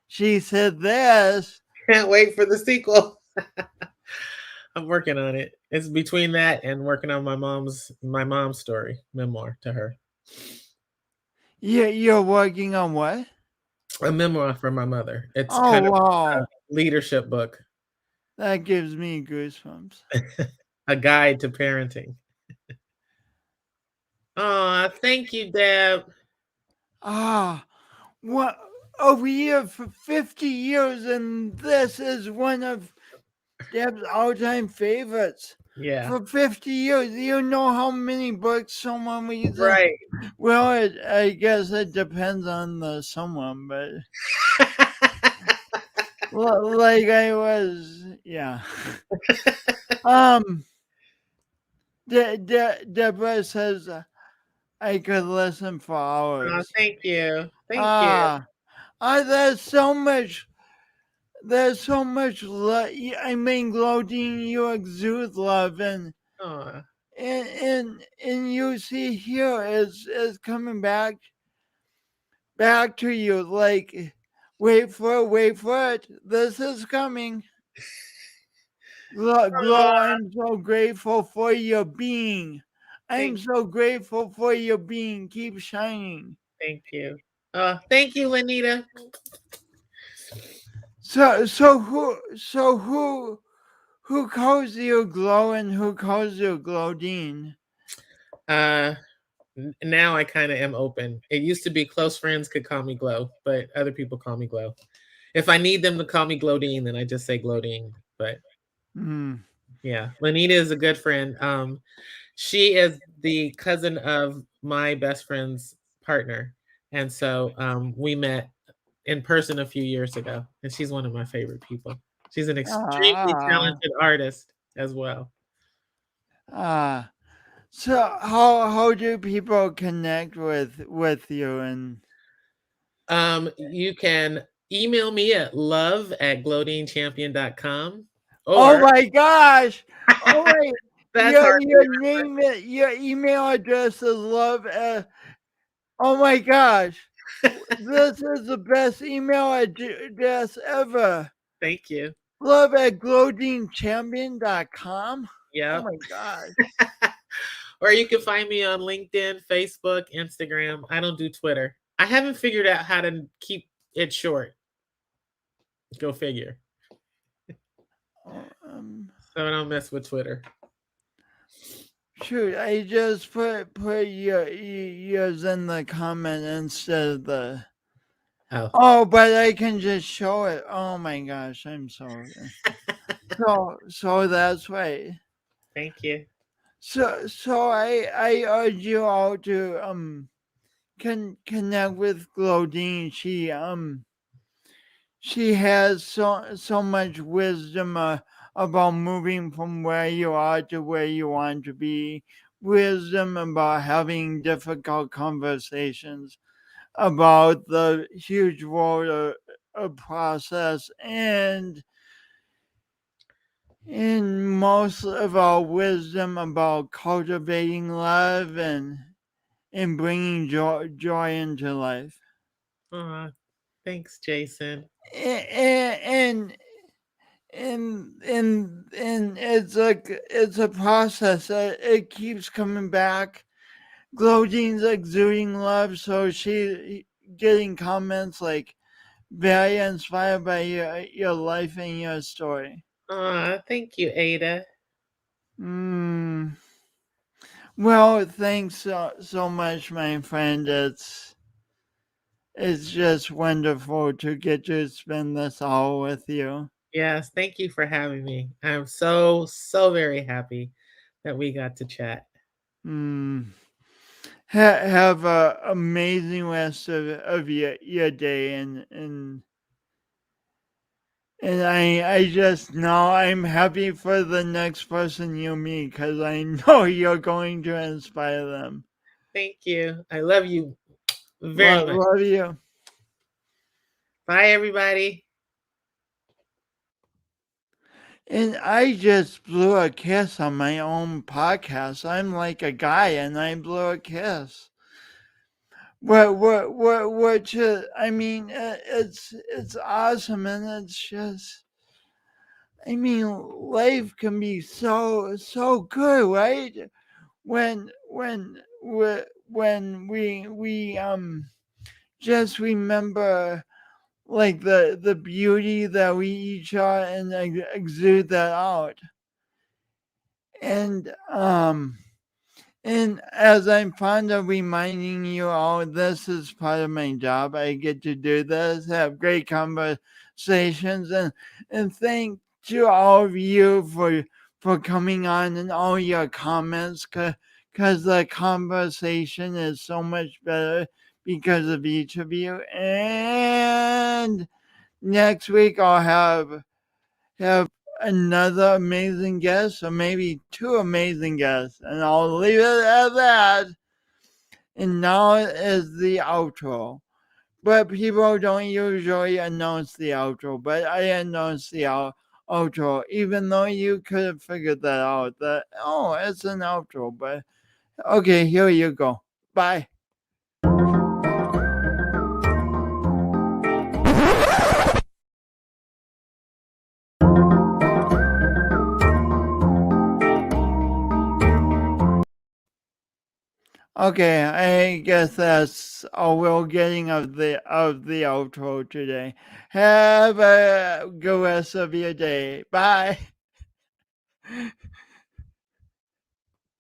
she said this. Can't wait for the sequel. I'm working on it. It's between that and working on my mom's story, memoir to her. You're working on what? A memoir for my mother. It's Oh kind of a wow, leadership book, that gives me goosebumps. a guide to parenting. Aw, thank you, Deb. Ah, what over here for 50 years, and this is one of Deb's all-time favorites. Yeah, For 50 years, you know how many books someone reads? right. Well, I guess it depends on the someone, but like I was, yeah. Um, Deborah says I could listen for Aw, hours. thank you. Thank you. Ah, there's so much. There's so much love. I mean, Glodean, you exude love, Aw, and you see here is coming back to you. Like, wait for it. This is coming. Glow, aw, I'm so grateful for your being. I'm thank so grateful for your being. Keep shining. thank you. Thank you, Lanita. So who calls you Glow and who calls you Glowdine? Uh, Now I kind of am open. It used to be close friends could call me Glow, but other people call me Glow. If I need them to call me Glodine, then I just say Glodine. But Hmm. yeah, Lanita is a good friend. She is the cousin of my best friend's partner. And so we met in person a few years ago, and she's one of my favorite people. She's an extremely Ah, talented artist as well. ah. So how do people connect with you? And You can email me at love@glodeanchampion.com, oh or my gosh! Oh my, that's hard to your email address is love. Oh my gosh! This is the best email address ever. Thank you. Love@glodeanchampion.com. Oh Yep. my gosh. Or you can find me on LinkedIn, Facebook, Instagram. I don't do Twitter. I haven't figured out how to keep it short. Go figure. Oh, So I don't mess with Twitter. shoot, I just put yours in the comment instead of the. Oh, Oh, but I can just show it. Oh my gosh, I'm sorry. So that's right. thank you. So I urge you all to connect with Glodean. She has so much wisdom about moving from where you are to where you want to be. Wisdom about having difficult conversations, about the huge world of process, and in most of our wisdom about cultivating love and bringing joy into life. Aw, thanks, Jason. And and it's a process. It keeps coming back. Glodine's exuding love, so she getting comments like very inspired by your life and your story. Aw, thank you, Ada. Mm. Well, thanks so much, my friend. It's just wonderful to get to spend this hour with you. Yes, thank you for having me. I'm so, so very happy that we got to chat. Mm. Have a amazing rest of your day and I just know I'm happy for the next person you meet because I know you're going to inspire them. Thank you. I love you very much. Love you. Bye, everybody. And I just blew a kiss on my own podcast. I'm like a guy and I blew a kiss. What should, I mean, it's awesome and it's just, I mean, life can be so good, right? When we just remember like the beauty that we each are and exude that out. And and as I'm fond of reminding you all, this is part of my job. I get to do this, have great conversations, and thank to all of you for coming on and all your comments, because the conversation is so much better because of each of you. And next week I'll have another amazing guest, or maybe two amazing guests, and I'll leave it at that. And now is the outro. But people don't usually announce the outro, but I announce the outro, even though you could have figured that out. That, oh, it's an outro, but okay, here you go. Bye. Okay, I guess that's all we're getting of the outro today. Have a good rest of your day. Bye.